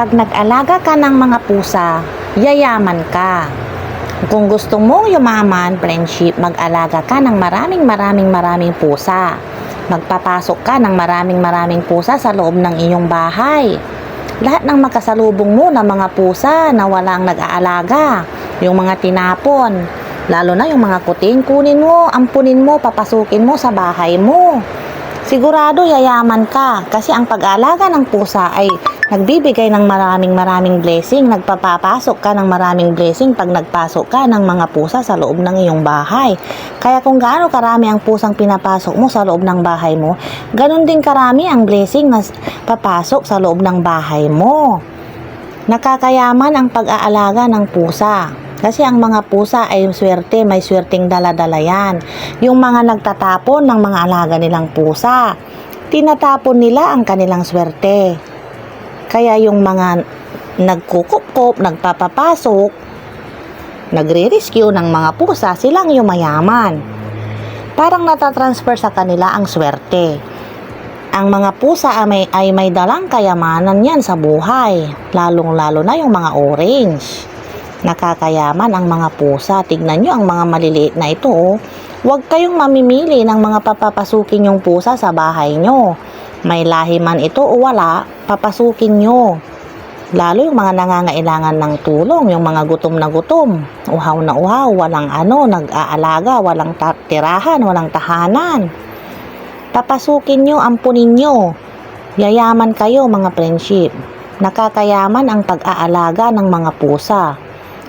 Pag nag-alaga ka ng mga pusa, yayaman ka. Kung gusto mong yumaman, friendship, mag-alaga ka ng maraming pusa. Magpapasok ka ng maraming pusa sa loob ng iyong bahay. Lahat ng makasalubong mo na mga pusa na walang nag-aalaga, yung mga tinapon, lalo na yung mga kuting, kunin mo, ampunin mo, papasukin mo sa bahay mo. Sigurado yayaman ka kasi ang pag-aalaga ng pusa ay nagbibigay ng maraming blessing. Nagpapapasok ka ng maraming blessing pag nagpasok ka ng mga pusa sa loob ng iyong bahay. Kaya kung gaano karami ang pusang pinapasok mo sa loob ng bahay mo, ganun din karami ang blessing na papasok sa loob ng bahay mo. Nakakayaman ang pag-aalaga ng pusa. Kasi ang mga pusa ay swerte, may swerteng dala-dala yan. Yung mga nagtatapon ng mga alaga nilang pusa, tinatapon nila ang kanilang swerte. Kaya yung mga nagkukup-kup, nagpapapasok, nagre-rescue ng mga pusa, silang yumayaman. Parang natatransfer sa kanila ang swerte. Ang mga pusa ay may dalang kayamanan yan sa buhay, lalong-lalo na yung mga orange. Nakakayaman ang mga pusa. Tignan nyo ang mga maliliit na ito. Oh. Huwag kayong mamimili ng mga papapasukin yung pusa sa bahay nyo. May lahi man ito o wala, papasukin nyo. Lalo yung mga nangangailangan ng tulong, yung mga gutom na gutom, uhaw na uhaw, walang nag-aalaga, walang tirahan, walang tahanan. Papasukin nyo, ampunin nyo. Yayaman kayo mga friendship. Nakakayaman ang pag-aalaga ng mga pusa.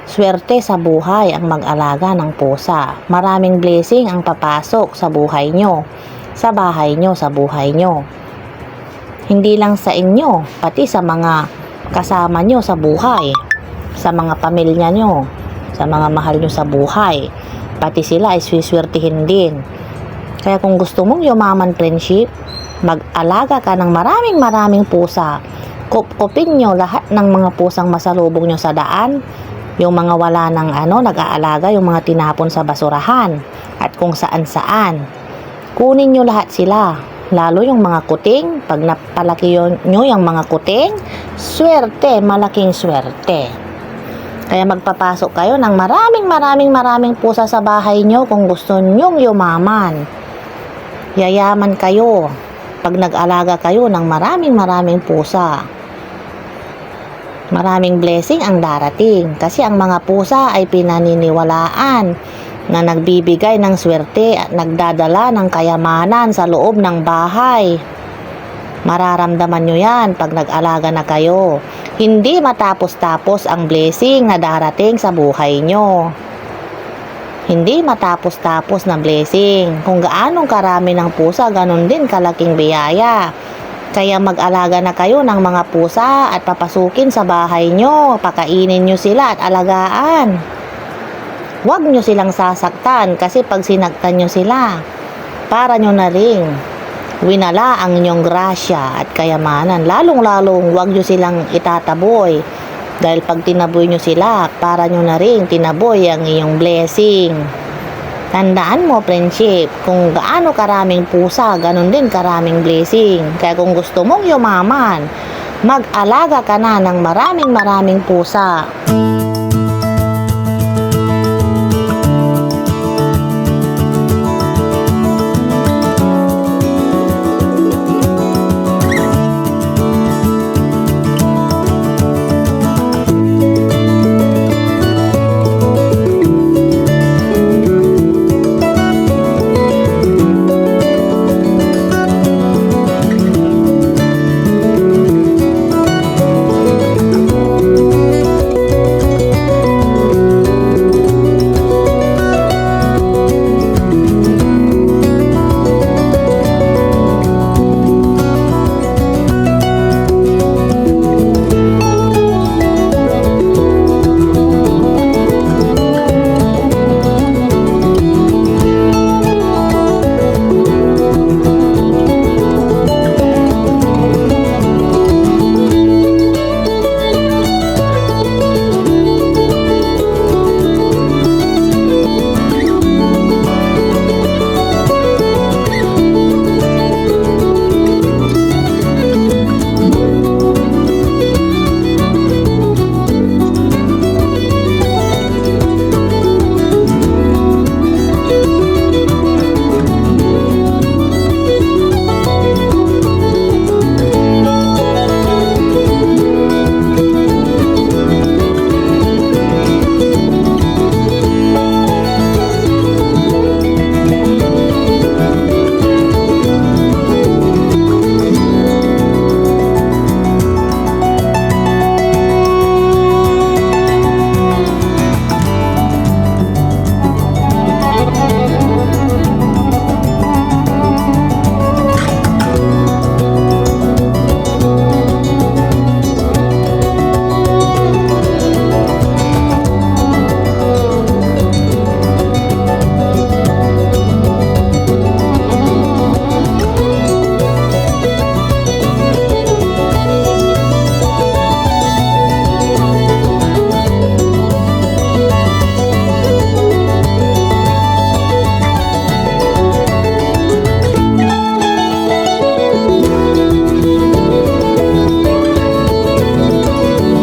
Swerte sa buhay ang mag-alaga ng pusa. Maraming blessing ang papasok sa buhay nyo, sa bahay nyo, sa buhay nyo. Hindi lang sa inyo, pati sa mga kasama nyo sa buhay, sa mga pamilya nyo, sa mga mahal nyo sa buhay. Pati sila ay swiswertihin din. Kaya kung gusto mong yumaman friendship, mag-alaga ka ng maraming pusa. Kupkupin nyo lahat ng mga pusang masalubong nyo sa daan. Yung mga wala ng nag-aalaga, yung mga tinapon sa basurahan at kung saan-saan. Kunin nyo lahat sila. Lalo yung mga kuting, pag napalaki nyo yung mga kuting, swerte, malaking swerte. Kaya magpapasok kayo ng maraming pusa sa bahay nyo kung gusto nyong yumaman. Yayaman kayo pag nag-alaga kayo ng maraming pusa. Maraming blessing ang darating kasi ang mga pusa ay pinaniniwalaan na nagbibigay ng swerte at nagdadala ng kayamanan sa loob ng bahay. Mararamdaman nyo yan pag nag-alaga na kayo. Hindi matapos-tapos ang blessing na darating sa buhay nyo. Hindi matapos-tapos na blessing. Kung gaanong karami ng pusa, ganun din kalaking biyaya. Kaya mag-alaga na kayo ng mga pusa at papasukin sa bahay nyo. Pakainin nyo sila at alagaan. Huwag nyo silang sasaktan kasi pag sinaktan nyo sila, para nyo na ring winala ang inyong grasya at kayamanan. Lalong-lalong huwag nyo silang itataboy. Dahil pag tinaboy nyo sila, para nyo na ring tinaboy ang iyong blessing. Tandaan mo, friendship, kung gaano karaming pusa, ganun din karaming blessing. Kaya kung gusto mong yumaman, mag-alaga ka na ng maraming pusa.